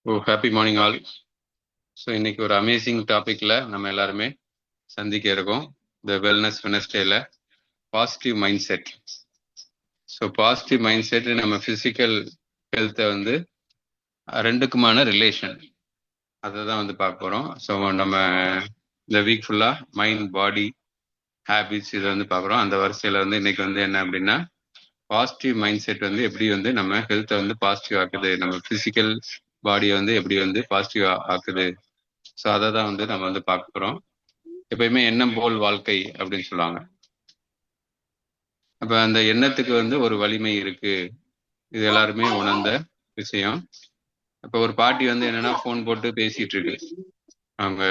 ஓ happy morning all. So இன்னைக்கு ஒரு amazing டாபிக்ல நம்ம எல்லாருமே சந்திக்க இருக்கோம். இந்த வெல்னஸ் வெனஸ்டேல positive mind set. So positive mind set நம்ம ஃபிசிக்கல் ஹெல்த்தை வந்து ரெண்டுக்குமான ரிலேஷன் அதை தான் வந்து பார்க்க போகிறோம். ஸோ நம்ம இந்த வீக் ஃபுல்லாக மைண்ட் பாடி ஹேபிட்ஸ் இதை வந்து பார்க்குறோம். அந்த வரிசையில் வந்து இன்னைக்கு வந்து என்ன அப்படின்னா பாசிட்டிவ் மைண்ட் செட் வந்து எப்படி வந்து நம்ம ஹெல்த்தை வந்து பாசிட்டிவ் ஆக்குது, நம்ம ஃபிசிக்கல் பாடியை வந்து எப்படி வந்து பாசிட்டிவ் ஆக்குது. ஸோ அதை தான் வந்து நம்ம வந்து பார்க்க போகிறோம். எப்பயுமே எண்ணம் போல் வாழ்க்கை அப்படின்னு சொல்லுவாங்க. அப்ப அந்த எண்ணத்துக்கு வந்து ஒரு வலிமை இருக்கு, இது எல்லாருமே உணர்ந்த விஷயம். அப்ப ஒரு பாட்டி வந்து என்னன்னா போன் போட்டு பேசிட்டு இருக்கு, அவங்க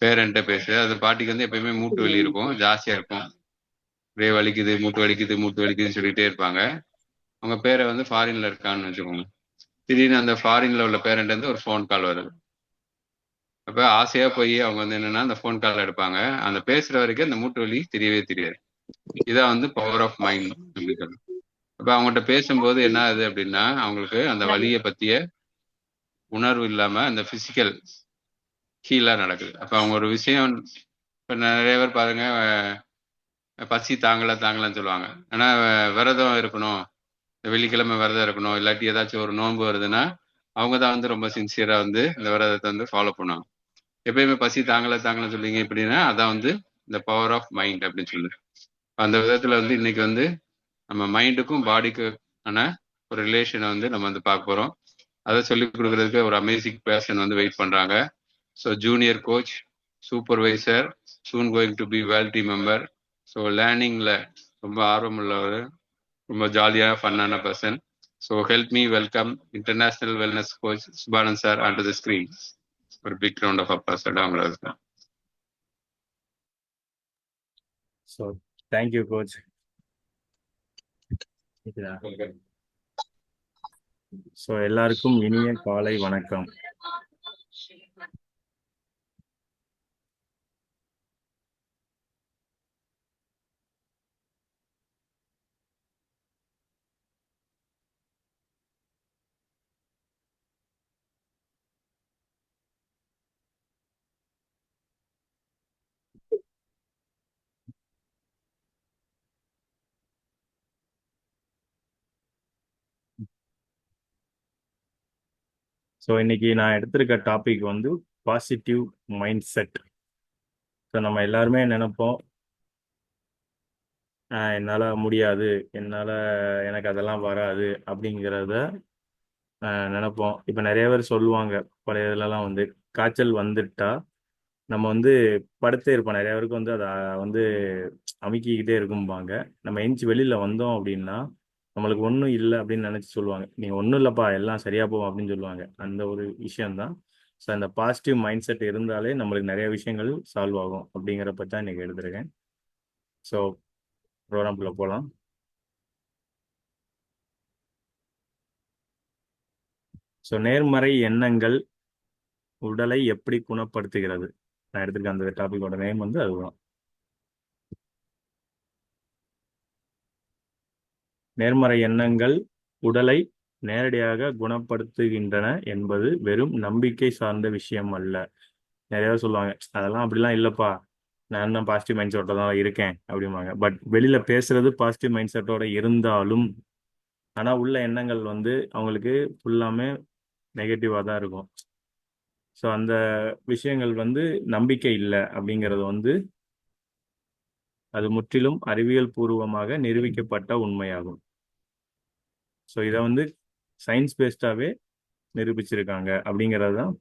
பேரண்ட்ட பேசு. அது பாட்டிக்கு வந்து எப்பயுமே மூட்டு வலி இருக்கும், ஜாஸ்தியா இருக்கும். ஒரே வலிக்குது, மூட்டு வலிக்குது, மூட்டு வலிக்குதுன்னு சொல்லிட்டே இருப்பாங்க. அவங்க பேரை வந்து ஃபாரின்ல இருக்கான்னு வச்சுக்கோங்க. திடீர்னு அந்த ஃபாரின்ல உள்ள பேரண்ட் வந்து ஒரு ஃபோன் கால் வருது. அப்ப ஆசையா போய் அவங்க வந்து என்னன்னா அந்த ஃபோன் கால் எடுப்பாங்க. அந்த பேசுற வரைக்கும் அந்த மூட்டு வலி தெரியவே தெரியாது. இதான் வந்து பவர் ஆஃப் மைண்ட் அப்படிங்கிறது. அப்ப அவங்ககிட்ட பேசும்போது என்ன ஆகுது அப்படின்னா அவங்களுக்கு அந்த வலியை பத்திய உணர்வு இல்லாம அந்த பிசிக்கல் ஹீலா நடக்குது. அப்ப அவங்க ஒரு விஷயம், இப்ப நிறைய பேர் பாருங்க பசி தாங்கலன்னு சொல்லுவாங்க. ஆனா விரதம் இருக்கணும், வெள்ளிக்கிழமை விரதம் இருக்கணும், இல்லாட்டி ஏதாச்சும் ஒரு நோன்பு வருதுன்னா அவங்க தான் வந்து ரொம்ப சின்சியரா வந்து இந்த விரதத்தை வந்து ஃபாலோ பண்ணுவாங்க. எப்பயுமே பசி தாங்கலன்னு சொல்லுவீங்க எப்படின்னா அதான் வந்து இந்த பவர் ஆஃப் மைண்ட் அப்படின்னு சொல்லுது. அந்த விதத்துல வந்து இன்னைக்கு வந்து நம்ம மைண்டுக்கும் பாடிக்குமான ஒரு ரிலேஷனை வந்து நம்ம வந்து பார்க்க போறோம். அதை சொல்லிக் கொடுக்கறதுக்கு ஒரு அமேசிங் பேர்சன் வந்து வெயிட் பண்றாங்க. So junior coach, supervisor, soon going to be wealthy member. So லேர்னிங்ல ரொம்ப ஆர்வம் உள்ளவர், ரொம்ப ஜாலியாக ஃபன்னான person. So help me welcome international wellness coach Subanand sir on to the screen. ஒரு பிக் ரவுண்ட் ஆஃப் அப்ளாஸ் அவங்களுக்கு. So thank you coach. ஸோ எல்லாருக்கும் இனிய காலை வணக்கம். ஸோ இன்னைக்கு நான் எடுத்திருக்க டாபிக் வந்து பாசிட்டிவ் மைண்ட் செட். ஸோ நம்ம எல்லாருமே நினைப்போம், என்னால் முடியாது, எனக்கு அதெல்லாம் வராது அப்படிங்கிறத நினைப்போம். இப்போ நிறைய பேர் சொல்லுவாங்க, பழைய இதுலலாம் வந்து காய்ச்சல் வந்துட்டா நம்ம வந்து படுத்தே இருப்போம். நிறைய பேருக்கு வந்து அதை வந்து அமுக்கிக்கிட்டே இருக்கும்பாங்க. நம்ம எந்திச்சு வெளியில் வந்தோம் அப்படின்னா நம்மளுக்கு ஒன்றும் இல்லை அப்படின்னு நினச்சி சொல்லுவாங்க. நீங்கள் ஒன்றும் இல்லைப்பா, எல்லாம் சரியாக போகும் அப்படின்னு சொல்லுவாங்க. அந்த ஒரு விஷயம்தான். ஸோ அந்த பாசிட்டிவ் மைண்ட் செட் இருந்தாலே நம்மளுக்கு நிறைய விஷயங்கள் சால்வ் ஆகும் அப்படிங்கிறப்ப தான் இன்றைக்கி எடுத்திருக்கேன். ஸோ ப்ரோக்ராம்குள்ளே போகலாம். ஸோ நேர்மறை எண்ணங்கள் உடலை எப்படி குணப்படுத்துகிறது, நான் எடுத்திருக்க அந்த டாபிக்கோட நேம் வந்து அதுதான். நேர்மறை எண்ணங்கள் உடலை நேரடியாக குணப்படுத்துகின்றன என்பது வெறும் நம்பிக்கை சார்ந்த விஷயம் அல்ல. நிறைய சொல்லுவாங்க, அதெல்லாம் அப்படிலாம் இல்லைப்பா, நான் தான் பாசிட்டிவ் மைண்ட் செட்டோட தான் இருக்கேன் அப்படிம்பாங்க. பட் வெளியில் பேசுறது பாசிட்டிவ் மைண்ட் செட்டோட இருந்தாலும் ஆனால் உள்ள எண்ணங்கள் வந்து அவங்களுக்கு ஃபுல்லாமே நெகட்டிவாக தான் இருக்கும். ஸோ அந்த விஷயங்கள் வந்து நம்பிக்கை இல்லை அப்படிங்கிறது வந்து அது முற்றிலும் அறிவியல் பூர்வமாக நிரூபிக்கப்பட்ட உண்மையாகும். ஸோ இதை வந்து சயின்ஸ் பேஸ்டாகவே நிரூபிச்சிருக்காங்க அப்படிங்கிறது தான்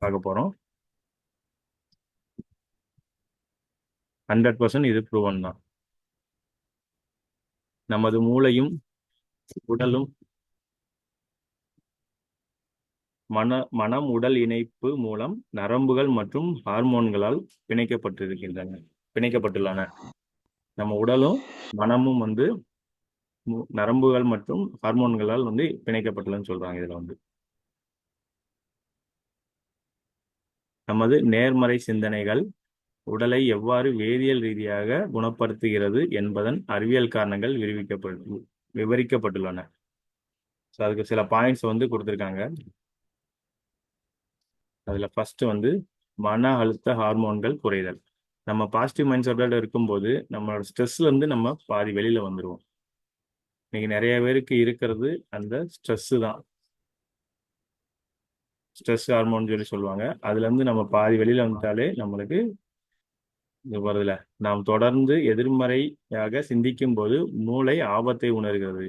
பார்க்க போகிறோம். 100% இது ப்ரூவன் தான். நமது மூளையும் உடலும் மனம் உடல் இணைப்பு மூலம் நரம்புகள் மற்றும் ஹார்மோன்களால் பிணைக்கப்பட்டுள்ளன. நம்ம உடலும் மனமும் வந்து நரம்புகள் மற்றும் ஹார்மோன்களால் வந்து பிணைக்கப்பட்டுள்ளன்னு சொல்றாங்க. இதுல வந்து நமது நேர்மறை சிந்தனைகள் உடலை எவ்வாறு வேதியியல் ரீதியாக குணப்படுத்துகிறது என்பதன் அறிவியல் காரணங்கள் விவரிக்கப்பட்டுள்ளன. ஸோ அதுக்கு சில பாயிண்ட்ஸ் வந்து கொடுத்துருக்காங்க. அதுல ஃபர்ஸ்ட் வந்து மன அழுத்த ஹார்மோன்கள் குறைதல். நம்ம பாசிட்டிவ் மைண்ட் செட்டோட இருக்கும்போது நம்மளோட ஸ்ட்ரெஸ்ல இருந்து நம்ம பாதி வெளியில வந்துருவோம். இன்னைக்கு நிறைய பேருக்கு இருக்கிறது அந்த ஸ்ட்ரெஸ் தான். ஸ்ட்ரெஸ் ஹார்மோன் சொல்லி சொல்லுவாங்க. அதுல இருந்து நம்ம பாதி வெளியில வந்துட்டாலே நம்மளுக்கு இது வருதுல. நாம் தொடர்ந்து எதிர்மறையாக சிந்திக்கும் போது மூளை ஆபத்தை உணர்கிறது.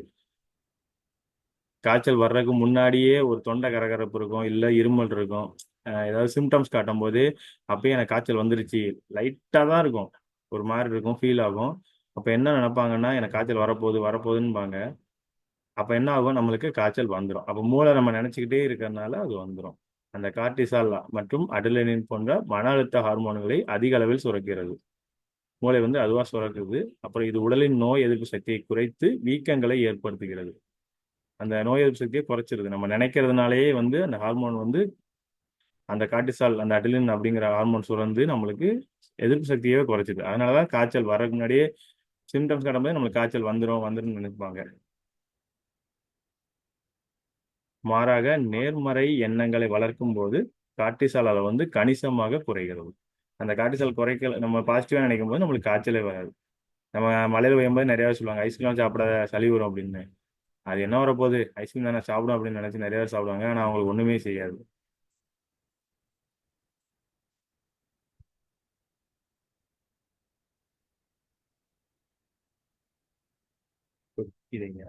காய்ச்சல் வர்றதுக்கு முன்னாடியே ஒரு தொண்டை கரகரப்பு இருக்கும், இல்லை இருமல் இருக்கும். ஏதாவது சிம்டம்ஸ் காட்டும் போது அப்பயே எனக்கு காய்ச்சல் வந்துருச்சு, லைட்டாக தான் இருக்கும், ஒரு மாதிரி இருக்கும், ஃபீல் ஆகும். அப்போ என்ன நினைப்பாங்கன்னா எனக்கு காய்ச்சல் வரப்போகுது வரப்போகுதுன்னுபாங்க. அப்போ என்ன ஆகும், நம்மளுக்கு காய்ச்சல் வந்துடும். அப்போ மூளை நம்ம நினச்சிக்கிட்டே இருக்கிறதுனால அது வந்துடும். அந்த கார்டிசால் மற்றும் அட்ரினலின் போன்ற மன அழுத்த ஹார்மோன்களை அதிக அளவில் சுரக்கிறது. மூளை வந்து அதுவாக சுரக்குது. அப்புறம் இது உடலின் நோய் எதிர்ப்பு சக்தியை குறைத்து வீக்கங்களை ஏற்படுத்துகிறது. அந்த நோய் எதிர்ப்பு சக்தியை குறைச்சிருது. நம்ம நினைக்கிறதுனாலேயே வந்து அந்த ஹார்மோன் வந்து அந்த கார்டிசால் அந்த அட்ரினலின் அப்படிங்கிற ஹார்மோன் சுரந்து நம்மளுக்கு எதிர்ப்பு சக்தியவே குறைச்சிது. அதனாலதான் காய்ச்சல் வரக்கு முன்னாடியே சிம்டம்ஸ் காட்டும்போது நம்மளுக்கு காய்ச்சல் வந்துடும் நினைப்பாங்க. மாறாக நேர்மறை எண்ணங்களை வளர்க்கும் போது கார்டிசால் அளவு வந்து கணிசமாக குறைகிறது. அந்த கார்டிசால் குறைக்கல, நம்ம பாசிட்டிவா நினைக்கும் போது நம்மளுக்கு காய்ச்சலே வராது. நம்ம மலையில பெய்யும்போது நிறைய சொல்லுவாங்க ஐஸ்கிரீம் சாப்பிட சளி வரும் அப்படின்னு. அது என்ன வரப்போகுது, ஐஸ்கிரீம் தானே சாப்பிடும் அப்படின்னு நினைச்சு நிறைய பேர் சாப்பிடுவாங்க. ஆனா அவங்களுக்கு ஒண்ணுமே செய்யாது. இதைங்க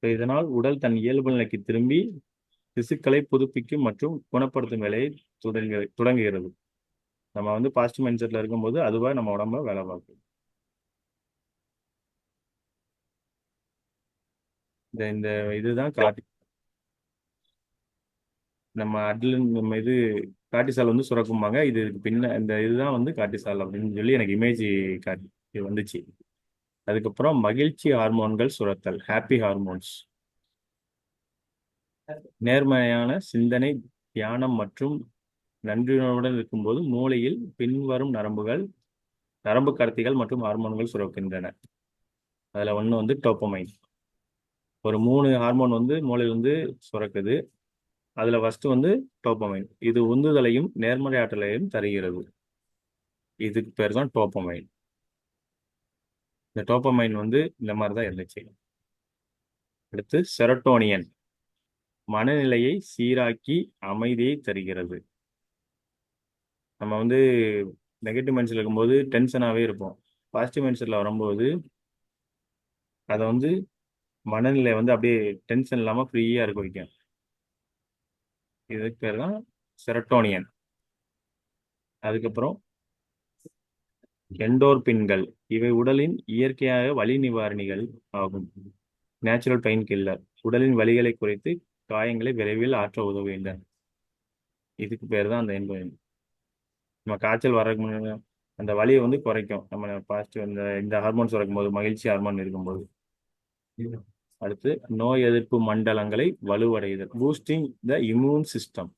இதனால் உடல் தன் இயல்பு நிலைக்கு திரும்பி திசுக்களை புதுப்பிக்கும் மற்றும் குணப்படுத்தும் வேலையை தொடங்குகிறது. நம்ம வந்து பாசிட்டிவ் மைண்ட் செட்ல இருக்கும்போது அதுவா நம்ம உடம்ப வேலை பார்க்கும். இந்த இதுதான் நம்ம அட்ரினலின் நம்ம இது கார்டிசால் வந்து சுரக்குமாங்க. இது பின்ன இந்த இதுதான் வந்து கார்டிசால் அப்படின்னு சொல்லி எனக்கு இமேஜ் காட்டி வந்துச்சு. அதுக்கப்புறம் மகிழ்ச்சி ஹார்மோன்கள் சுரத்தல், ஹாப்பி ஹார்மோன்ஸ். நேர்மறையான சிந்தனை, தியானம் மற்றும் நன்றியுணர்வுடன் இருக்கும்போது மூளையில் பின்வரும் நரம்பு கடத்திகள் மற்றும் ஹார்மோன்கள் சுரக்கின்றன. அதுல ஒண்ணு வந்து டோப்பமைன். ஒரு 3 ஹார்மோன் வந்து மூளையில வந்து சுரக்குது. அதுல ஃபர்ஸ்ட் வந்து டோப்பமைன். இது உந்துதலையும் நேர்மறை ஆற்றலையும் தருகிறது. இதுக்கு பேர் தான் டோப்பமைன். இந்த டோப்பமைன் வந்து இந்த மாதிரி தான் இருந்துச்சு. அடுத்து செரோட்டோனியன், மனநிலையை சீராக்கி அமைதியை தருகிறது. நம்ம வந்து நெகட்டிவ் மைண்ட் செட்ல இருக்கும்போது டென்ஷனாகவே இருப்போம். பாசிட்டிவ் மைண்ட் செட்ல வரும்போது அதை வந்து மனநிலை வந்து அப்படியே டென்ஷன் இல்லாமல் ஃப்ரீயாக இருக்க வைக்கும். இதுக்கு பேர் தான் செரோட்டோனியன். அதுக்கப்புறம் எண்டோர்பின்கள், இவை உடலின் இயற்கையாக வலி நிவாரணிகள் ஆகும். நேச்சுரல் பெயின் கில்லர், உடலின் வலிகளை குறைத்து காயங்களை விரைவில் ஆற்ற உதவுகின்றன. இதுக்கு பேர் தான் அந்த எண்டோர்பின். நம்ம காய்ச்சல் வர்றதுக்கு முன்னாடி அந்த வலியை வந்து குறைக்கும். நம்ம பாசிட்டிவ் இந்த ஹார்மோன்ஸ் இருக்கும்போது, மகிழ்ச்சி ஹார்மோன் இருக்கும்போது. அடுத்து நோய் எதிர்ப்பு மண்டலங்களை வலுவடைதல், பூஸ்டிங் த இம்யூன் சிஸ்டம்.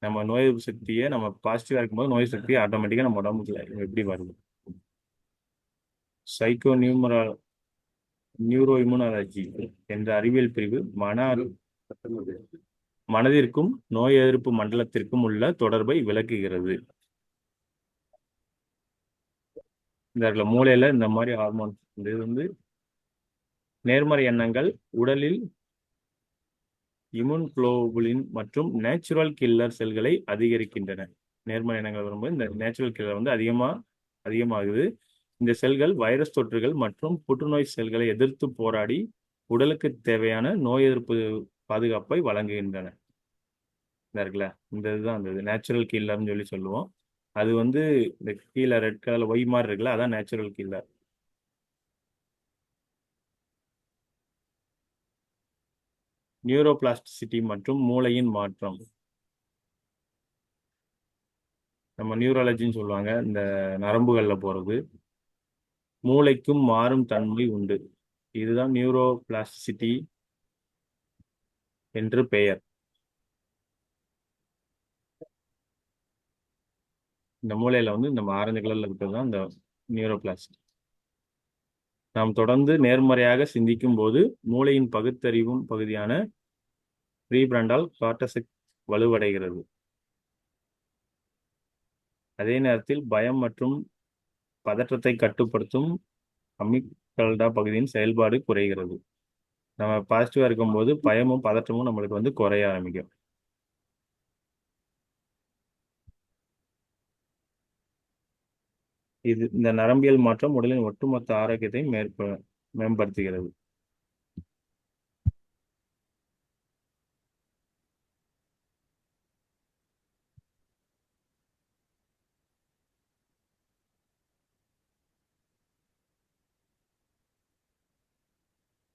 நம்ம நோய் எதிர்ப்பு சக்தியை நம்ம பாசிட்டிவா இருக்கும்போது நோய் சக்தி ஆட்டோமேட்டிக்கா நம்ம உடம்புல எப்படி வருது. சைக்கோ நியூரோ இம்யூனாலஜி என்ற அறிவியல் பிரிவு மனதிற்கும் நோய் எதிர்ப்பு மண்டலத்திற்கும் உள்ள தொடர்பை விளக்குகிறது. இந்த மூளையில இந்த மாதிரி ஹார்மோன் இது வந்து நேர்மறை எண்ணங்கள் உடலில் இம்யூன்குளோபுலின் மற்றும் நேச்சுரல் கில்லர் செல்களை அதிகரிக்கின்றன. நேர்மறை எண்ணங்கள் வரும்போது இந்த நேச்சுரல் கில்லர் வந்து அதிகமாகுது. இந்த செல்கள் வைரஸ் தொற்றுகள் மற்றும் புற்றுநோய் செல்களை எதிர்த்து போராடி உடலுக்கு தேவையான நோய் எதிர்ப்பு பாதுகாப்பை வழங்குகின்றன. இந்த இருக்குல்ல, இந்த இதுதான் அந்த நேச்சுரல் கில்லர்னு சொல்லி சொல்லுவோம். அது வந்து இந்த கீழே ரெட் கலர்ல ஒய் மாதிரி இருக்குல்ல, அதான் நேச்சுரல் கில்லர். நியூரோபிளாஸ்டிசிட்டி மற்றும் மூளையின் மாற்றம். நம்ம நியூராலஜின்னு சொல்லுவாங்க, இந்த நரம்புகள்ல போறது. மூளைக்கும் மாறும் தன்மை உண்டு. இதுதான் நியூரோபிளாஸ்டிசிட்டி என்று பெயர். இந்த மூளையில வந்து இந்த ஆரஞ்சு கலர்ல இருக்கிறது தான் இந்த நியூரோபிளாஸ்ட். நாம் தொடர்ந்து நேர்மறையாக சிந்திக்கும் போது மூளையின் பகுத்தறிவும் பகுதியான ப்ரீபிரண்டால் கார்டெக்ஸ் வலுவடைகிறது. அதே நேரத்தில் பயம் மற்றும் பதற்றத்தை கட்டுப்படுத்தும் அமிக்டல்டா பகுதியின் செயல்பாடு குறைகிறது. நம்ம பாசிட்டிவா இருக்கும்போது பயமும் பதற்றமும் நம்மளுக்கு வந்து குறைய ஆரம்பிக்கும். இந்த நரம்பியல் மாற்றம் உடலின் ஒட்டுமொத்த ஆரோக்கியத்தை மேம்படுத்துகிறது.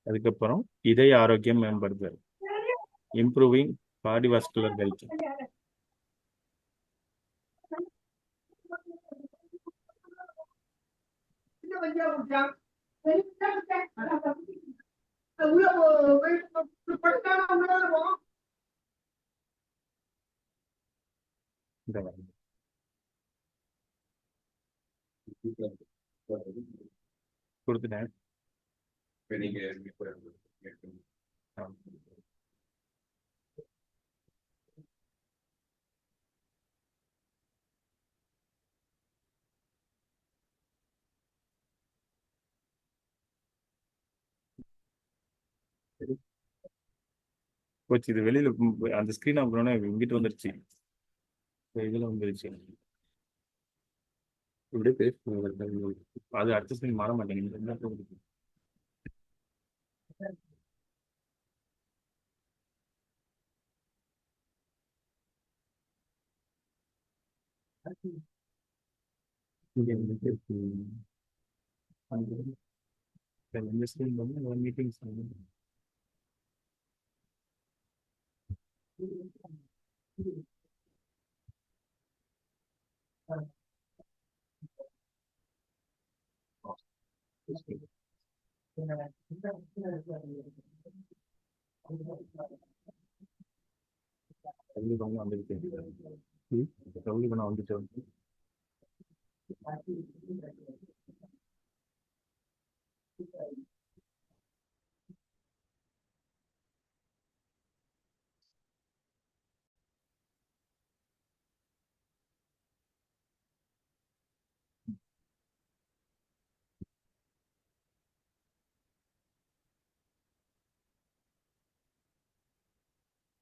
அதுக்கப்புறம் இதய ஆரோக்கியம் மேம்படுத்துறது, இம்ப்ரூவிங் கார்டிவாஸ்குலர் ஹெல்த். கொடுத்துட்டேன். போச்சு, இது வெளியில அந்த ஸ்கிரீன் ஆஃப் பண்ணோன்னே இங்கிட்டு வந்துருச்சு, இதுல வந்துருச்சு. இப்படியே பேச அது அடுத்த ஸ்கிரீன் மாற மாட்டேங்குது. இந்த ஸ்கிரீன் வந்து மீட்டிங்ஸ் வந்துட்டு.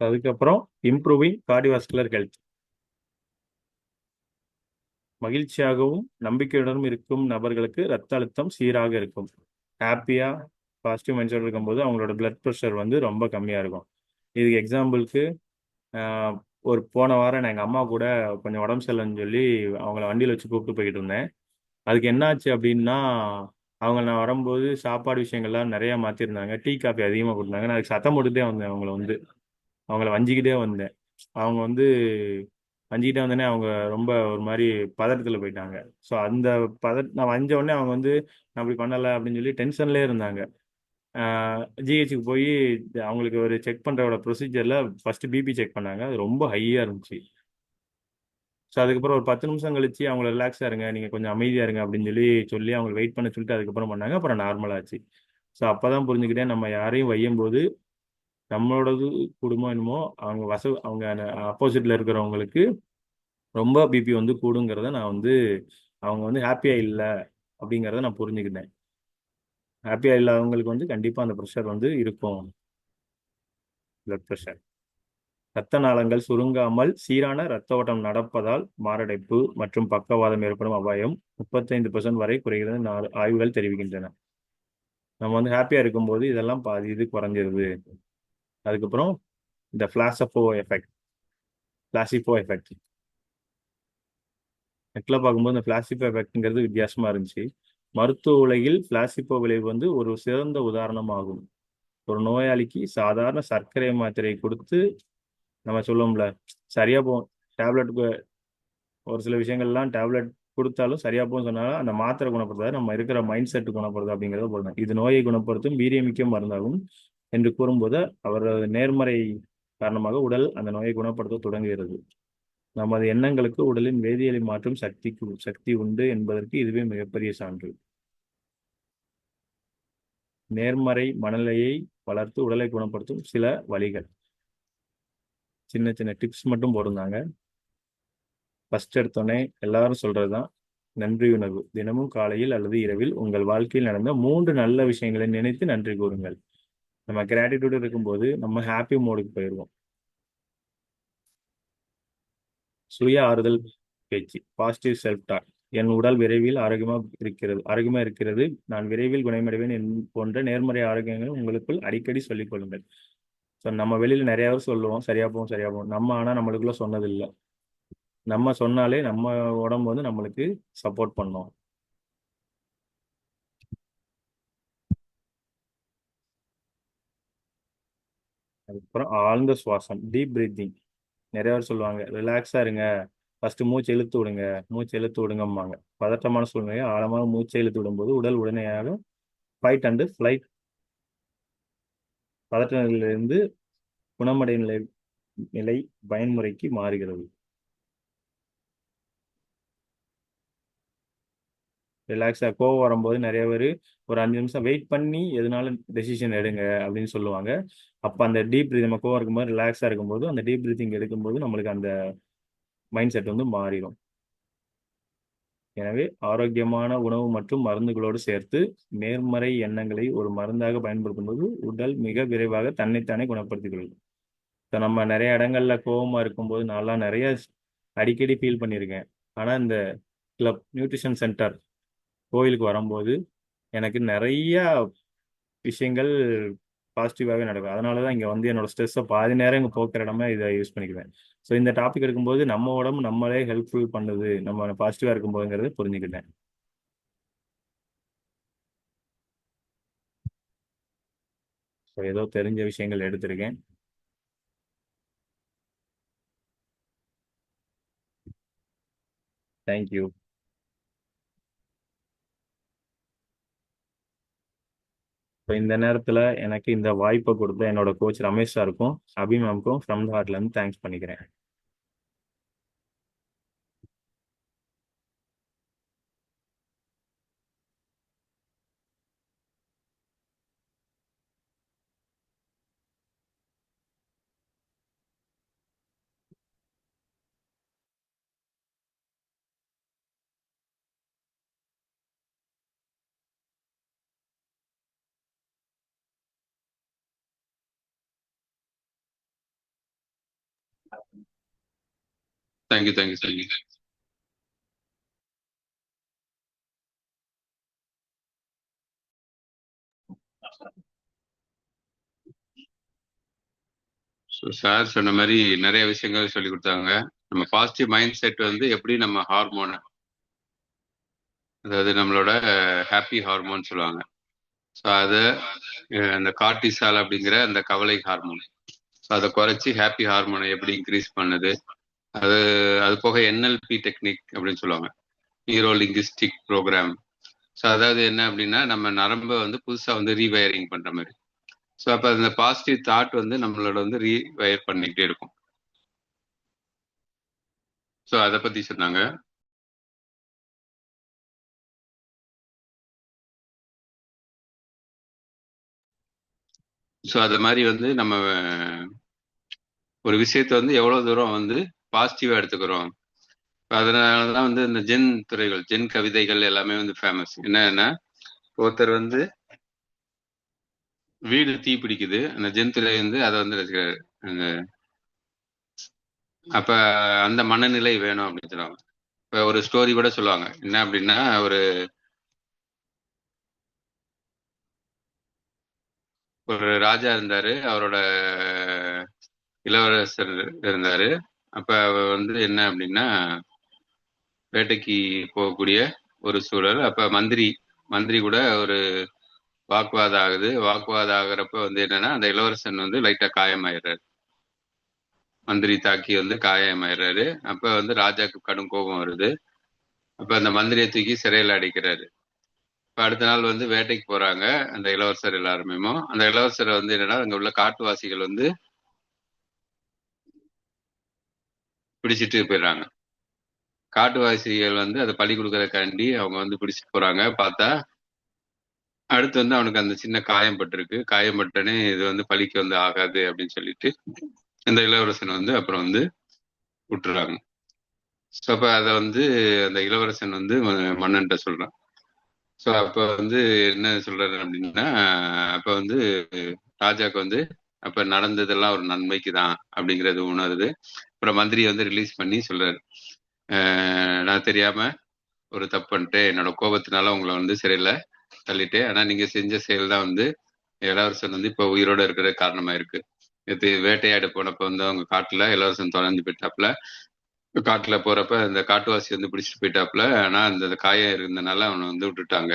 அதுக்கப்புறம் இம்ப்ரூவிங் கார்டிவாஸ்குலர் ஹெல்த். மகிழ்ச்சியாகவும் நம்பிக்கையுடனும் இருக்கும் நபர்களுக்கு ரத்த அழுத்தம் சீராக இருக்கும். ஹாப்பியா பாசிட்டிவ் மைண்ட்ஸோடு இருக்கும்போது அவங்களோட பிளட் ப்ரெஷர் வந்து ரொம்ப கம்மியாக இருக்கும். இதுக்கு எக்ஸாம்பிளுக்கு ஒரு போன வாரம் நான் எங்கள் அம்மா கூட கொஞ்சம் உடம்பு சரியில்லைன்னு சொல்லி அவங்கள வண்டியில் வச்சு கூப்பிட்டு போய்கிட்டு இருந்தேன். அதுக்கு என்னாச்சு அப்படின்னா, அவங்க நான் வரும்போது சாப்பாடு விஷயங்கள்லாம் நிறையா மாற்றிருந்தாங்க, டீ காஃபி அதிகமாக கொடுத்தாங்க. நான் அதுக்கு சத்தம் போட்டுகிட்டே வந்தேன், அவங்கள வஞ்சிக்கிட்டே வந்தேன். அவங்க வந்து வஞ்சிக்கிட்டே வந்தோடனே அவங்க ரொம்ப ஒரு மாதிரி பதட்டத்தில் போயிட்டாங்க. ஸோ அந்த நான் வந்த உடனே அவங்க வந்து நான் அப்படி பண்ணலை அப்படின்னு சொல்லி டென்ஷன்லேயே இருந்தாங்க. ஜிஹெச்சுக்கு போய் அவங்களுக்கு ஒரு செக் பண்ணுறோட ப்ரொசீஜரில் ஃபஸ்ட்டு பிபி செக் பண்ணாங்க, அது ரொம்ப ஹையாக இருந்துச்சு. ஸோ அதுக்கப்புறம் ஒரு 10 நிமிஷம் கழிச்சு அவங்கள ரிலாக்ஸாக இருங்க, நீங்கள் கொஞ்சம் அமைதியாக இருங்க அப்படின்னு சொல்லி அவங்க வெயிட் பண்ண சொல்லிட்டு அதுக்கப்புறம் பண்ணாங்க. அப்புறம் நார்மலாச்சு. ஸோ அப்போ தான் புரிஞ்சுக்கிட்டேன், நம்ம யாரையும் வையும்போது நம்மளோடது குடும்பம் என்னமோ அவங்க ஆப்போசிட்ல இருக்கிறவங்களுக்கு ரொம்ப பிபி வந்து கூடுங்கிறத நான் வந்து அவங்க வந்து ஹாப்பியா இல்லை அப்படிங்கிறத நான் புரிஞ்சுக்கிட்டேன். ஹாப்பியா இல்லாதவங்களுக்கு வந்து கண்டிப்பா அந்த ப்ரெஷர் வந்து இருக்கும், பிளட் ப்ரெஷர். இரத்த நாளங்கள் சுருங்காமல் சீரான இரத்த ஓட்டம் நடப்பதால் மாரடைப்பு மற்றும் பக்கவாதம் ஏற்படும் அபாயம் 35% வரை குறைகிறது ஆய்வுகள் தெரிவிக்கின்றன. நம்ம வந்து ஹாப்பியா இருக்கும்போது இதெல்லாம் பாதி இது குறைஞ்சிருது. அதுக்கப்புறம் இந்த பிளாசிபோ எஃபெக்ட் நெட்ல பார்க்கும்போது இந்த பிளாசிபோ எஃபெக்ட்ங்கிறது வித்தியாசமா இருந்துச்சு. மருத்துவ உலகில் பிளாசிபோ விளைவு வந்து ஒரு சிறந்த உதாரணம் ஆகும். ஒரு நோயாளிக்கு சாதாரண சர்க்கரை மாத்திரை கொடுத்து நம்ம சொல்லுவோம்ல, சரியா போகும் டேப்லெட், ஒரு சில விஷயங்கள்லாம் டேப்லெட் கொடுத்தாலும் சரியா போகும் சொன்னாலும் அந்த மாத்திரை குணப்படுத்தாது, நம்ம இருக்கிற மைண்ட் செட் குணப்படுது அப்படிங்கிறத போடுறேன். இது நோயை குணப்படுத்தும் வீரியமிக்க மருந்தாகும் என்று கூறும்போது அவரது நேர்மறை காரணமாக உடல் அந்த நோயை குணப்படுத்த தொடங்குகிறது. நமது எண்ணங்களுக்கு உடலின் வேதியியலை மாற்றும் சக்தி உண்டு என்பதற்கு இதுவே மிகப்பெரிய சான்று. நேர்மறை மனநிலையை வளர்த்து உடலை குணப்படுத்தும் சில வழிகள், சின்ன சின்ன டிப்ஸ் மட்டும் போட்டிருந்தாங்க. ஃபர்ஸ்ட் எடுத்தோடனே எல்லாரும் சொல்றதுதான் நன்றியுணர்வு. தினமும் காலையில் அல்லது இரவில் உங்கள் வாழ்க்கையில் நடந்த 3 நல்ல விஷயங்களை நினைத்து நன்றி கூறுங்கள். நம்ம கிராட்டிடியூட் இருக்கும்போது நம்ம ஹாப்பி மோடுக்கு போயிடுவோம். சுய ஆறுதல் பேச்சு, பாசிட்டிவ் செல்ஃப் டாக். என் உடல் விரைவில் ஆரோக்கியமா இருக்கிறது, நான் விரைவில் குணமடைவேன் போன்ற நேர்மறை ஆரோக்கியங்கள் உங்களுக்குள் அடிக்கடி சொல்லிக் கொள்ளுங்கள். ஸோ நம்ம வெளியில நிறைய பேர் சொல்லுவோம் சரியா போகும் சரியா போகும், நம்ம ஆனா நம்மளுக்குள்ள சொன்னது இல்லை. நம்ம சொன்னாலே நம்ம உடம்பு வந்து நம்மளுக்கு சப்போர்ட் பண்ணும். அதுக்கப்புறம் ஆழ்ந்த சுவாசம், டீப் பிரீத்திங். நிறைய பேர் சொல்லுவாங்க ரிலாக்ஸா இருங்க, ஃபர்ஸ்ட் மூச்சு இழுத்து விடுங்கம்பாங்க. பதட்டமான சூழ்நிலையை ஆழமாக மூச்சை இழுத்து விடும்போது உடல் உடனடியாக ஃபைட் அண்ட் ஃபிளைட் பதட்ட நிலையிலிருந்து குணமடை நிலை பயன்முறைக்கு மாறுகிறது. ரிலாக்ஸா கோவம் வரும்போது நிறைய பேர் ஒரு 5 நிமிஷம் வெயிட் பண்ணி எதுனாலும் டெசிஷன் எடுங்க அப்படின்னு சொல்லுவாங்க. அப்போ அந்த டீப் பிரீத், நம்ம கோவம் இருக்கும்போது ரிலாக்ஸா இருக்கும்போது அந்த டீப் பிரீத்திங் எடுக்கும்போது நம்மளுக்கு அந்த மைண்ட் செட் வந்து மாறிடும். எனவே ஆரோக்கியமான உணவு மற்றும் மருந்துகளோடு சேர்த்து நேர்மறை எண்ணங்களை ஒரு மருந்தாக பயன்படுத்தும் போது உடல் மிக விரைவாக தன்னைத்தானே குணப்படுத்திக் கொள்ளும். இப்போ நம்ம நிறைய இடங்கள்ல கோவமா இருக்கும்போது நான்லாம் நிறைய அடிக்கடி ஃபீல் பண்ணியிருக்கேன். ஆனால் இந்த கிளப் நியூட்ரிஷன் சென்டர் கோயிலுக்கு வரும்போது எனக்கு நிறைய விஷயங்கள் பாசிட்டிவாகவே நடக்கும். அதனால தான் இங்கே வந்து என்னோட ஸ்ட்ரெஸ்ஸை பாதி நேரம் இங்கே போக்குற இடமா இதை யூஸ் பண்ணிக்குவேன். ஸோ இந்த டாபிக் எடுக்கும்போது நம்ம உடம்பு நம்மளே ஹெல்ப்ஃபுல் பண்ணுது, நம்ம பாசிட்டிவாக இருக்கும்போதுங்கிறது புரிஞ்சுக்கிட்டேன். ஸோ ஏதோ தெரிஞ்ச விஷயங்கள் எடுத்திருக்கேன். தேங்க்யூ. இப்போ இந்த நேரத்தில் எனக்கு இந்த வாய்ப்பை கொடுத்த என்னோட கோச் ரமேஷ் சாருக்கும் அபி மேம்க்கும் ஃப்ரம் த ஹார்ட்லேருந்து தேங்க்ஸ் பண்ணிக்கிறேன். Thank you thank you thank you. So sir சொன்ன மாதிரி நிறைய விஷயங்கள் சொல்லி கொடுத்தாங்க. நம்ம பாசிட்டிவ் மைண்ட் செட் வந்து எப்படி நம்ம ஹார்மோன், அதாவது நம்மளோட ஹாப்பி ஹார்மோன் சொல்லுவாங்க. ஸோ அதை அந்த கார்டிசால் அப்படிங்கிற அந்த கவலை ஹார்மோன், ஸோ அதை குறைச்சி ஹாப்பி ஹார்மோனை எப்படி இன்க்ரீஸ் பண்ணுது. அது அது போக என்எல்பி டெக்னிக் அப்படின்னு சொல்லுவாங்க, நியூரோ லிங்குஸ்டிக் ப்ரோக்ராம். ஸோ அதாவது என்ன அப்படின்னா நம்ம நரம்பை வந்து புதுசாக வந்து ரீவயரிங் பண்ணுற மாதிரி. ஸோ அப்போ அந்த பாசிட்டிவ் தாட் வந்து நம்மளோட வந்து ரீவயர் பண்ணிக்கிட்டே இருக்கும். ஸோ அதை பற்றி சொன்னாங்க. ஸோ அது மாதிரி வந்து நம்ம ஒரு விஷயத்த வந்து எவ்வளோ தூரம் வந்து பாசிட்டிவாக எடுத்துக்கிறோம். அதனால தான் வந்து இந்த ஜென் துறைகள், ஜென் கவிதைகள் எல்லாமே வந்து ஃபேமஸ். என்னன்னா ஒருத்தர் வந்து வீடு தீ பிடிக்குது, அந்த ஜென் துறை வந்து அதை வந்து ரசிக்கிறாரு. அந்த அப்ப அந்த மனநிலை வேணும் அப்படின்னு சொல்லுவாங்க. இப்போ ஒரு ஸ்டோரி கூட சொல்லுவாங்க, என்ன அப்படின்னா ஒரு ஒரு ராஜா இருந்தாரு, அவரோட இளவரசர் இருந்தாரு. அப்ப அவர் வந்து என்ன அப்படின்னா வேட்டைக்கு போகக்கூடிய ஒரு சூழல். அப்ப மந்திரி மந்திரி கூட ஒரு வாக்குவாதம் ஆகுது. வாக்குவாதம் ஆகுறப்ப வந்து என்னன்னா அந்த இளவரசன் வந்து லைட்டா காயமாயிடுறாரு. மந்திரி தாக்கி வந்து காயமாயிடுறாரு. அப்ப வந்து ராஜாக்கு கடும் கோபம் வருது. அப்ப அந்த மந்திரியை தூக்கி சிறையில அடைக்கிறாரு. இப்ப அடுத்த நாள் வந்து வேட்டைக்கு போறாங்க அந்த இளவரசர் எல்லாருமே. அந்த இளவரசரை வந்து என்னன்னா அங்க உள்ள காட்டுவாசிகள் வந்து பிடிச்சிட்டு போயிடுறாங்க. காட்டுவாசிகள் வந்து அதை பலி கொடுக்கறதுக்காண்டி அவங்க வந்து பிடிச்சிட்டு போறாங்க. பார்த்தா அடுத்து வந்து அவனுக்கு அந்த சின்ன காயம் பட்டிருக்கு. காயம் பட்டனே இது வந்து பலிக்கு வந்து ஆகாது அப்படின்னு சொல்லிட்டு அந்த இளவரசன் வந்து அப்புறம் வந்து விட்டுறாங்க. ஸோ அப்ப அதை வந்து அந்த இளவரசன் வந்து மன்னன்ட்ட சொல்றான். ஸோ அப்ப வந்து என்ன சொல்றாரு அப்படின்னா, அப்ப வந்து ராஜாக்கு வந்து அப்ப நடந்ததெல்லாம் ஒரு நன்மைக்கு தான் அப்படிங்கிறது உணருது. அப்புறம் மந்திரியை வந்து ரிலீஸ் பண்ணி சொல்றாரு, நான் தெரியாம ஒரு தப்பு பண்ணிட்டேன், என்னோட கோபத்தினால உங்களை வந்து சிறையில தள்ளிட்டேன். ஆனா நீங்க செஞ்ச செயல் தான் வந்து இளவரசன் வந்து இப்ப உயிரோட இருக்கிற காரணமா இருக்கு. நேற்று வேட்டையாட போனப்ப வந்து அவங்க காட்டுல இளவரசன் தொலைஞ்சு போயிட்டாப்புல. காட்டுல போறப்ப அந்த காட்டுவாசி வந்து பிடிச்சிட்டு போயிட்டாப்புல. ஆனா அந்த காயம் இருந்தனால அவனை வந்து விட்டுட்டாங்க.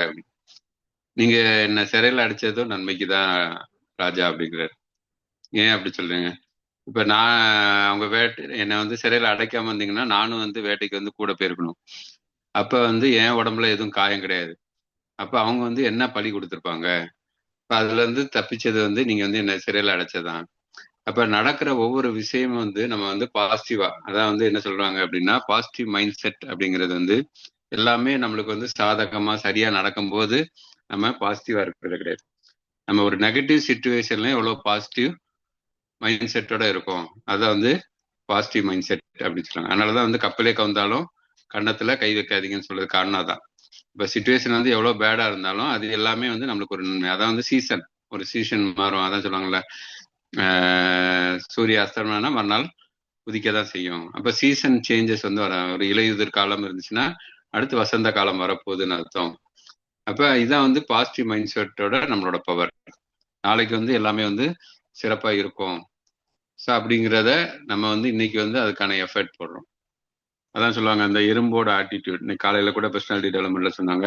நீங்க என்ன சிறையில அடைச்சதும் நன்மைக்கு தான் ராஜா அப்படிங்கிறாரு. ஏன் அப்படி சொல்றீங்க? இப்ப நான் அவங்க என்னை வந்து சிறையில அடைக்காம இருந்தீங்கன்னா நானும் வந்து வேட்டைக்கு வந்து கூட போயிருக்கணும். அப்ப வந்து என் உடம்புல எதுவும் காயம் கிடையாது. அப்ப அவங்க வந்து என்ன பலி கொடுத்துருப்பாங்க. இப்ப அதுல இருந்து தப்பிச்சது வந்து நீங்க வந்து என்ன சிறையில அடைச்சதான். அப்ப நடக்கிற ஒவ்வொரு விஷயமும் வந்து நம்ம வந்து பாசிட்டிவா, அதான் வந்து என்ன சொல்றாங்க அப்படின்னா பாசிட்டிவ் மைண்ட் செட் அப்படிங்கிறது வந்து எல்லாமே நம்மளுக்கு வந்து சாதகமா சரியா நடக்கும்போது நம்ம பாசிட்டிவா இருக்கிறது கிடையாது. நம்ம ஒரு நெகட்டிவ் சுச்சுவேஷன்ல எவ்வளவு பாசிட்டிவ் மைண்ட் செட்டோட இருக்கும். அதான் வந்து பாசிட்டிவ் மைண்ட் செட் அப்படின்னு சொல்றாங்க. அதனாலதான் வந்து கப்பலே கவுந்தாலும் கன்னத்துல கை வைக்காதீங்கன்னு சொல்றது காரணம் அதான். இப்ப சுச்சுவேஷன் வந்து எவ்வளவு பேடா இருந்தாலும் அது எல்லாமே வந்து நம்மளுக்கு ஒரு நன்மை. அதான் வந்து சீசன், ஒரு சீசன் மாறும். அதான் சொல்லுவாங்கல்ல, சூரிய அஸ்தமனம்னா மறுநாள் உதிக்க தான் செய்யும். அப்ப சீசன் சேஞ்சஸ் வந்து ஒரு இலையுதிர் காலம் இருந்துச்சுன்னா அடுத்து வசந்த காலம் வரப்போகுதுன்னு அர்த்தம். அப்ப இதான் வந்து பாசிட்டிவ் மைண்ட் செட்டோட நம்மளோட பவர். நாளைக்கு வந்து எல்லாமே வந்து சிறப்பா இருக்கும். ஸோ அப்படிங்கிறத நம்ம வந்து இன்னைக்கு வந்து அதுக்கான எஃபர்ட் போடுறோம். அதான் சொல்லுவாங்க அந்த எறும்போட ஆட்டிடியூட். இன்னைக்கு காலையில கூட பர்சனாலிட்டி டெவலப்மெண்ட்ல சொன்னாங்க,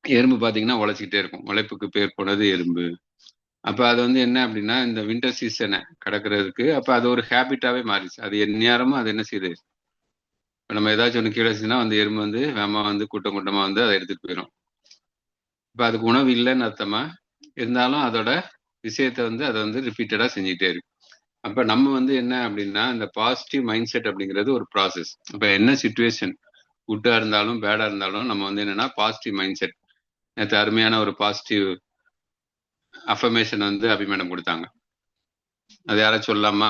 எறும்பு பாத்தீங்கன்னா உழைச்சிக்கிட்டே இருக்கும். உழைப்புக்கு பேர் போனது எறும்பு. அப்ப அது வந்து என்ன அப்படின்னா இந்த வின்டர் சீசனை கடக்கிறதுக்கு அப்ப அது ஒரு ஹேபிட்டாவே மாறிச்சு. அது எந்நேரமும் அது என்ன செய்யுது, இப்ப நம்ம ஏதாச்சும் ஒன்று கீழே வச்சுன்னா அந்த எறும்பு வந்து வேமா வந்து கூட்டம் கூட்டமா வந்து அதை எடுத்துட்டு போயிடும். இப்ப அதுக்கு உணவு இல்லைன்னு அர்த்தமா, இருந்தாலும் அதோட விஷயத்த வந்து அதை வந்து ரிப்பீட்டடா செஞ்சுட்டே இருக்கு. அப்ப நம்ம வந்து என்ன அப்படின்னா இந்த பாசிட்டிவ் மைண்ட் செட் அப்படிங்கிறது ஒரு ப்ராசஸ். அப்ப என்ன சுச்சுவேஷன் குட்டா இருந்தாலும் பேடா இருந்தாலும் நம்ம வந்து என்னன்னா பாசிட்டிவ் மைண்ட் செட். நேற்று அருமையான ஒரு பாசிட்டிவ் அஃபர்மேஷன் வந்து அபிமேடம் கொடுத்தாங்க. அது யாராச்சும் சொல்லலாமா?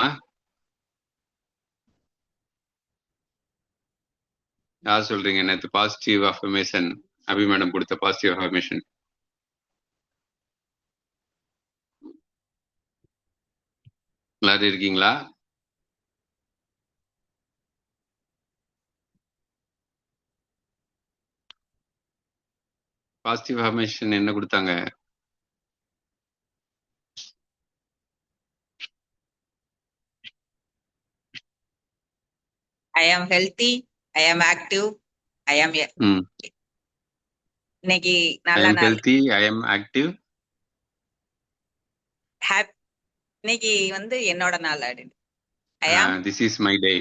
யார் சொல்றீங்க? நேற்று பாசிட்டிவ் அஃபர்மேஷன் அபிமேடம் கொடுத்த பாசிட்டிவ் அஃபர்மேஷன் எல்லாரும் இருக்கீங்களா? பாசிட்டிவ் அஃபர்மேஷன் என்ன கொடுத்தாங்க? I am healthy, I am active, I am இன்னைக்கு I நல்ல am நாள். healthy, I am active. இன்னைக்கு வந்து என்னோட நாள் அப்படின்னு. This is my day.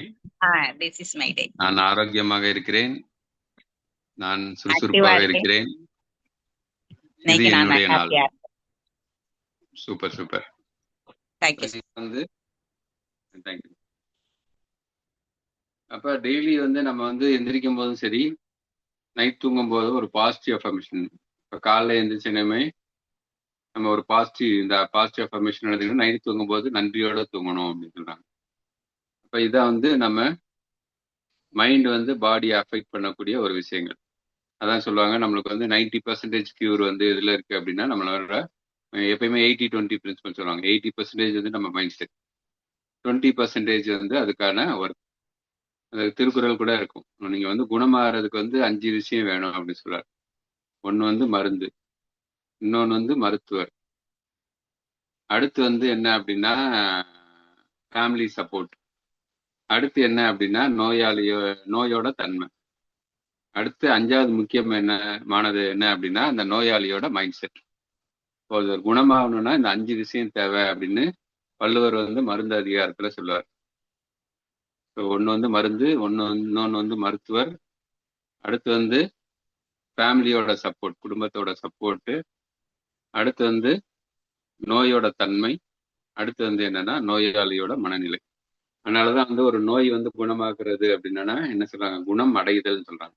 This is my day. நான் ஆரோக்கியமாக இருக்கிறேன், நான் சுறுசுறுப்பாக இருக்கிறேன், இது என்னுடைய நாள். Super super. வந்து தேங்க்யூ. அப்ப டெய்லி வந்து நம்ம வந்து எந்திரிக்கும் போதும் சரி, நைட் தூங்கும் போதும் ஒரு பாசிட்டிவ் அஃபர்மேஷன். இப்ப காலைல எந்திரிச்சனுமே நம்ம ஒரு இந்த பாசிட்டிவ் அஃபர்மேஷன் எழுதிக்கணும். நைட் தூங்கும் போது நன்றியோட தூங்கணும் அப்படின்னு சொல்றாங்க. அப்ப இதான் வந்து நம்ம மைண்ட் வந்து பாடியை அஃபெக்ட் பண்ணக்கூடிய ஒரு விஷயங்கள். அதான் சொல்லுவாங்க நம்மளுக்கு வந்து 90% கியூர் வந்து எதுல இருக்கு அப்படின்னா நம்மளோட எப்பயுமே 80-20 பிரின்சிபல் சொல்லுவாங்க. 80% வந்து நம்ம மைண்ட் செட், 20% வந்து அதுக்கான ஒர்க். அது திருக்குறள் கூட இருக்கும். நீங்க வந்து குணமாகறதுக்கு வந்து 5 விஷயம் வேணும் அப்படின்னு சொல்றாரு. ஒண்ணு வந்து மருந்து, இன்னொன்று வந்து மருத்துவர். அடுத்து வந்து என்ன அப்படின்னா ஃபேமிலி சப்போர்ட். அடுத்து என்ன அப்படின்னா நோயோட தன்மை. அடுத்து 5வது முக்கியம் என்னமானது என்ன அப்படின்னா அந்த நோயாளியோட மைண்ட் செட். ஒரு குணமாகணும்னா இந்த 5 விஷயம் தேவை அப்படின்னு வள்ளுவர் வந்து மருந்து அதிகாரத்துல சொல்லுவார். ஒன்று வந்து மருந்து, இன்னொன்று வந்து மருத்துவர், அடுத்து வந்து ஃபேமிலியோட சப்போர்ட், குடும்பத்தோட சப்போர்ட்டு, அடுத்து வந்து நோயோட தன்மை, அடுத்து வந்து என்னன்னா நோயாளியோட மனநிலை. அதனாலதான் வந்து ஒரு நோய் வந்து குணமாக்குறது அப்படின்னா என்ன சொல்றாங்க, குணம் அடைதல் சொல்றாங்க.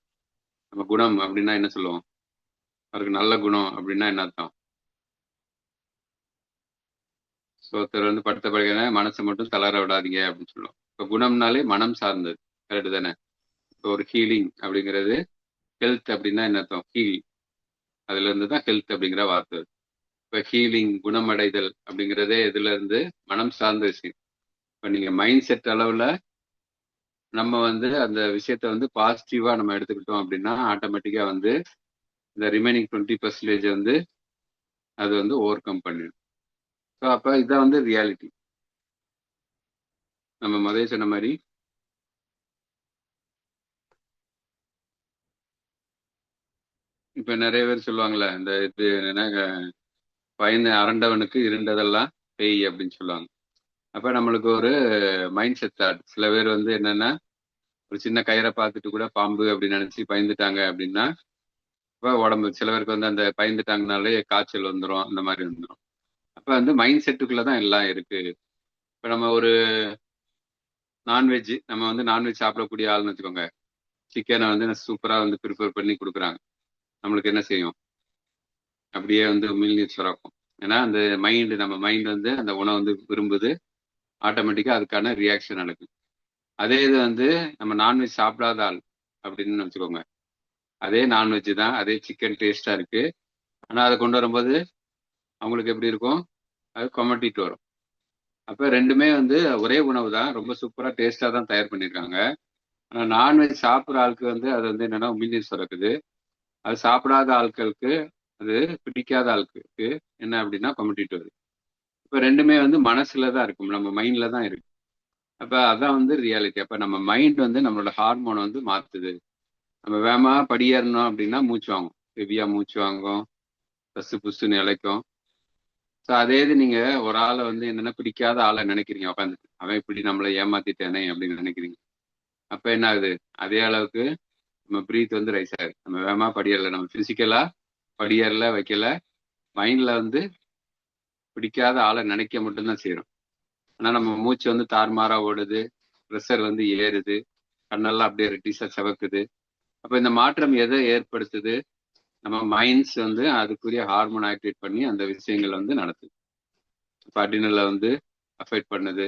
நம்ம குணம் அப்படின்னா என்ன சொல்லுவோம், அவருக்கு நல்ல குணம் அப்படின்னா என்ன அர்த்தம்? ஒருத்தர் வந்து படுத்த படுக்கைனா மனசை மட்டும் தளர விடாதீங்க அப்படின்னு சொல்லுவோம். இப்போ குணம்னாலே மனம் சார்ந்தது, கரெக்டு தானே? இப்போ ஒரு ஹீலிங் அப்படிங்கிறது, ஹெல்த் அப்படின்னா என்ன அர்த்தம்? ஹீல், அதுல இருந்து தான் ஹெல்த் அப்படிங்கிற வார்த்தை. இப்போ ஹீலிங், குணமடைதல் அப்படிங்கிறதே இதுல இருந்து மனம் சார்ந்த விஷயம். இப்போ நீங்க மைண்ட் செட் அளவுல நம்ம வந்து அந்த விஷயத்த வந்து பாசிட்டிவா நம்ம எடுத்துக்கிட்டோம் அப்படின்னா ஆட்டோமேட்டிக்கா வந்து இந்த ரிமைனிங் 20% வந்து அது வந்து ஓவர் கம் பண்ணிடும். ஸோ அப்போ இதான் வந்து ரியாலிட்டி. நம்ம முதல்ல சொன்ன மாதிரி இப்ப நிறைய பேர் சொல்லுவாங்கல்ல, இந்த இது என்ன, பயந்து அரண்டவனுக்கு இருண்டதெல்லாம் பேய் அப்படின்னு சொல்லுவாங்க. அப்ப நம்மளுக்கு ஒரு மைண்ட் செட் தாட். சில பேர் வந்து என்னன்னா ஒரு சின்ன கயிறை பார்த்துட்டு கூட பாம்பு அப்படின்னு நினைச்சு பயந்துட்டாங்க அப்படின்னா அப்ப உடம்பு சில பேருக்கு வந்து அந்த பயந்துட்டாங்கனாலே காய்ச்சல் வந்துடும், அந்த மாதிரி வந்துடும். அப்ப வந்து மைண்ட் செட்டுக்குள்ளதான் எல்லாம் இருக்கு. இப்ப நம்ம ஒரு நான்வெஜ், நம்ம வந்து நான்வெஜ் சாப்பிடக்கூடிய ஆள்னு வச்சுக்கோங்க. சிக்கனை வந்து சூப்பரா வந்து ப்ரிப்பேர் பண்ணி கொடுக்குறாங்க. நம்மளுக்கு என்ன செய்யும், அப்படியே வந்து உமிழ்நீர் சுரக்கும். ஏன்னா அந்த நம்ம மைண்ட் வந்து அந்த உணவை வந்து விரும்புது, ஆட்டோமேட்டிக்கா அதுக்கான ரியாக்ஷன் நடக்குது. அதே இது வந்து நம்ம நான்வெஜ் சாப்பிடாத ஆள் அப்படின்னு வச்சுக்கோங்க. அதே நான்வெஜ் தான், அதே சிக்கன் டேஸ்டா இருக்கு, ஆனா அதை கொண்டு வரும்போது அவங்களுக்கு எப்படி இருக்கும், அது கொமட்டிட்டு வரும். அப்ப ரெண்டுமே வந்து ஒரே உணவு தான், ரொம்ப சூப்பரா டேஸ்டா தான் தயார் பண்ணியிருக்காங்க. ஆனா நான்வெஜ் சாப்பிட்ற ஆளுக்கு வந்து அது வந்து என்னன்னா உமிழ்நீர் சுரக்குது. அது சாப்பிடாத ஆட்களுக்கு, அது பிடிக்காத ஆளுக்கு என்ன அப்படின்னா கொமட்டிட்டு வருது. இப்ப ரெண்டுமே வந்து மனசுல தான் இருக்கும், நம்ம மைண்ட்ல தான் இருக்கு. அப்ப அதான் வந்து ரியாலிட்டி. அப்ப நம்ம மைண்ட் வந்து நம்மளோட ஹார்மோனை வந்து மாத்துது. நம்ம வேகமா படியேறணும் அப்படின்னா மூச்சு வாங்கும், ஹெவியா மூச்சு வாங்கும், பசு புசுன்னு இழைக்கும். ஸோ அதே இது நீங்க ஒரு ஆளை வந்து என்னன்னா பிடிக்காத ஆளை நினைக்கிறீங்க உட்காந்துட்டு, அவன் இப்படி நம்மளை ஏமாத்திட்டானே அப்படின்னு நினைக்கிறீங்க. அப்ப என்ன ஆகுது, அதே அளவுக்கு நம்ம பிரீத் வந்து ரைஸ் ஆகுது. நம்ம வேகமா படியேறல, நம்ம பிசிக்கலா படியேறல வைக்கல, மைண்ட்ல வந்து பிடிக்காத ஆளை நினைக்க மட்டும்தான் செய்யறோம். ஆனா நம்ம மூச்சு வந்து தாறுமாறா ஓடுது, ப்ரெஷர் வந்து ஏறுது, கண்ணெல்லாம் அப்படியே ரெட்டிஸா செவக்குது. அப்ப இந்த மாற்றம் எதை ஏற்படுத்துது, நம்ம மைண்ட்ஸ் வந்து அதுக்குரிய ஹார்மோன் ஆக்டிவேட் பண்ணி அந்த விஷயங்கள் வந்து நடத்துது. இப்போ அட்ரினலை வந்து அஃபெக்ட் பண்ணுது.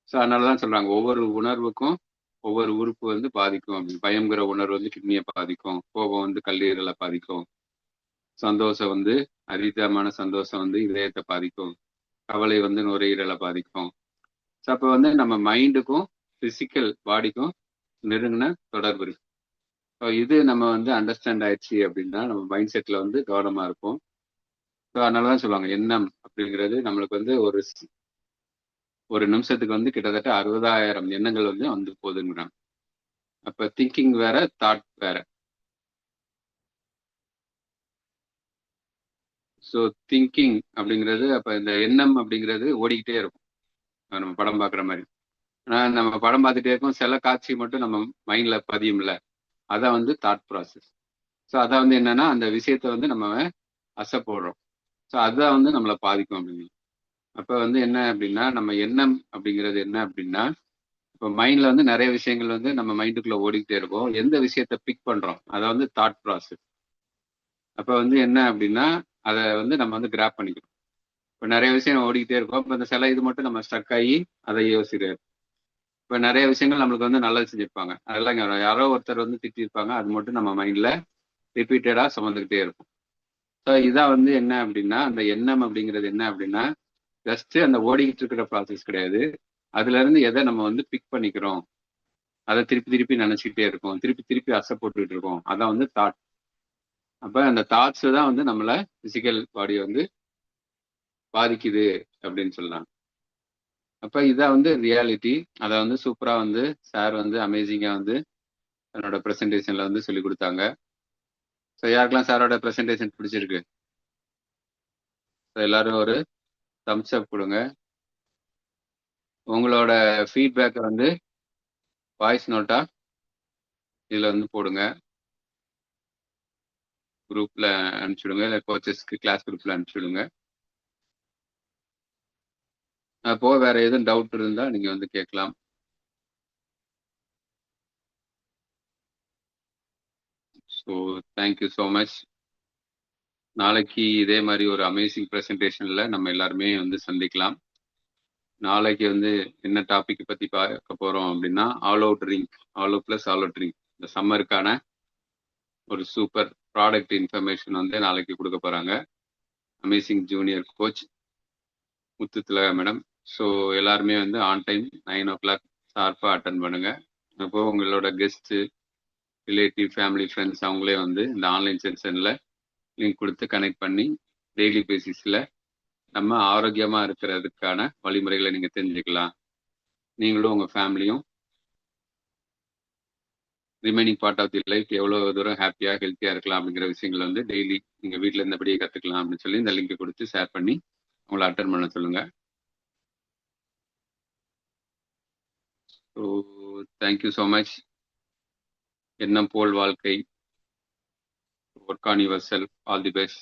ஸோ அதனாலதான் சொல்றாங்க ஒவ்வொரு உணர்வுக்கும் ஒவ்வொரு உறுப்பு வந்து பாதிக்கும் அப்படின்னு. பயங்கிற உணர்வு வந்து கிட்னியை பாதிக்கும், கோபம் வந்து கல்லீரலை பாதிக்கும், சந்தோஷம் வந்து அதீதமான சந்தோஷம் வந்து இதயத்தை பாதிக்கும், கவலை வந்து நுரையீரலை பாதிக்கும். ஸோ அப்போ வந்து நம்ம மைண்டுக்கும் பிசிக்கல் பாடிக்கும் நெருங்கின தொடர்பு இருக்கு. ஸோ இது நம்ம வந்து அண்டர்ஸ்டாண்ட் ஆயிடுச்சு அப்படின்னா நம்ம மைண்ட் செட்ல வந்து கவனமா இருப்போம். ஸோ அதனாலதான் சொல்லுவாங்க எண்ணம் அப்படிங்கிறது நம்மளுக்கு வந்து ஒரு நிமிஷத்துக்கு வந்து கிட்டத்தட்ட 60,000 எண்ணங்கள் வந்து போகுதுங்கிறாங்க. அப்ப திங்கிங் வேற, தாட் வேற. ஸோ திங்கிங் அப்படிங்கிறது, அப்ப இந்த எண்ணம் அப்படிங்கிறது ஓடிக்கிட்டே இருக்கும். நம்ம படம் பார்க்குற மாதிரி. ஆனா நம்ம படம் பார்த்துட்டே இருக்கோம், சில காட்சி மட்டும் நம்ம மைண்ட்ல பதியும்ல, அதான் வந்து தாட் ப்ராசஸ். ஸோ அதான் வந்து என்னன்னா அந்த விஷயத்த வந்து நம்ம அசைப்போடுறோம். ஸோ அதுதான் வந்து நம்மளை பாதிக்கும் அப்படின்னு. அப்ப வந்து என்ன அப்படின்னா நம்ம எண்ணம் அப்படிங்கிறது என்ன அப்படின்னா, இப்போ மைண்ட்ல வந்து நிறைய விஷயங்கள் வந்து நம்ம மைண்டுக்குள்ள ஓடிக்கிட்டே இருக்கும். எந்த விஷயத்த பிக் பண்றோம் அதை வந்து தாட் ப்ராசஸ். அப்ப வந்து என்ன அப்படின்னா அதை வந்து நம்ம வந்து கிராப் பண்ணிக்கிறோம். இப்போ நிறைய விஷயம் ஓடிக்கிட்டே இருக்கும், இப்போ இந்த சில இது மட்டும் நம்ம ஸ்டக் ஆகி அதை யோசிக்கிறது. இப்போ நிறைய விஷயங்கள் நம்மளுக்கு வந்து நல்லது செஞ்சிருப்பாங்க, அதெல்லாம் யாரோ ஒருத்தர் வந்து திட்டிருப்பாங்க, அது மட்டும் நம்ம மைண்ட்ல ரிப்பீட்டடா சுமந்துக்கிட்டே இருக்கும். ஸோ இதான் வந்து என்ன அப்படின்னா அந்த எண்ணம் அப்படிங்கிறது என்ன அப்படின்னா ஜஸ்ட் அந்த ஓடிக்கிட்டு இருக்கிற ப்ராசஸ் கிடையாது. அதுல இருந்து எதை நம்ம வந்து பிக் பண்ணிக்கிறோம், அதை திருப்பி திருப்பி நினைச்சுக்கிட்டே இருக்கோம், திருப்பி திருப்பி அசை போட்டுக்கிட்டு இருக்கோம், அதான் வந்து தாட். அப்ப அந்த தாட்ஸ் தான் வந்து நம்மள பிசிக்கல் பாடியை வந்து பாதிக்குது அப்படின்னு சொல்லலாம். அப்ப இதான் வந்து ரியாலிட்டி. அதை வந்து சூப்பரா வந்து சார் வந்து அமேசிங்கா வந்து என்னோட ப்ரெசன்டேஷன்ல வந்து சொல்லி கொடுத்தாங்க. ஸோ யாருக்கெல்லாம் சாரோட ப்ரெசன்டேஷன் பிடிச்சிருக்கு? ஸோ எல்லாரும் ஒரு தம்ஸ் அப் கொடுங்க. உங்களோட ஃபீட்பேக்கை வந்து வாய்ஸ் நோட்டா இதுல வந்து போடுங்க. குரூப்ல அனுப்பிச்சுடுங்க, இல்லை கோச்சஸ்க்கு கிளாஸ் குரூப்ல அனுப்பிச்சுடுங்க. அப்போ வேற எதுவும் டவுட் இருந்தா நீங்க வந்து கேட்கலாம். So thank you so much. நாளைக்கு இதே மாதிரி ஒரு அமேசிங் ப்ரெசன்டேஷன்ல நம்ம எல்லாருமே வந்து சந்திக்கலாம். நாளைக்கு வந்து என்ன டாபிக் பத்தி பார்க்க போறோம் அப்படின்னா all out drink, all out plus all out drink, இந்த சம்மருக்கான ஒரு சூப்பர் ப்ராடக்ட் இன்ஃபர்மேஷன் வந்து நாளைக்கு கொடுக்க போறாங்க amazing junior coach Muthuthilaga madam. So எல்லாருமே வந்து ஆன் டைம் 9 o'clock ஷார்ப்பாக அட்டன் பண்ணுங்க. அப்போ உங்களோட கெஸ்ட்டு, ரிலேட்டிவ், ஃபேமிலி, ஃப்ரெண்ட்ஸ் அவங்களே வந்து இந்த ஆன்லைன் செஷனில் லிங்க் கொடுத்து கனெக்ட் பண்ணி டெய்லி பேசிஸில் நம்ம ஆரோக்கியமாக இருக்கிறதுக்கான வழிமுறைகளை நீங்கள் தெரிஞ்சுக்கலாம். நீங்களும் உங்கள் ஃபேமிலியும் remaining part of the life எவ்வளோ தூரம் ஹாப்பியாக ஹெல்த்தியாக இருக்கலாம் அப்படிங்கிற விஷயங்களை வந்து டெய்லி நீங்கள் வீட்டில் இருந்தபடியே கற்றுக்கலாம் அப்படின்னு சொல்லி இந்த லிங்கை கொடுத்து ஷேர் பண்ணி உங்களை அட்டன் பண்ண சொல்லுங்கள். So thank you so much. எண்ணம் போல் வாழ்க்கை. Work on your self. All the best.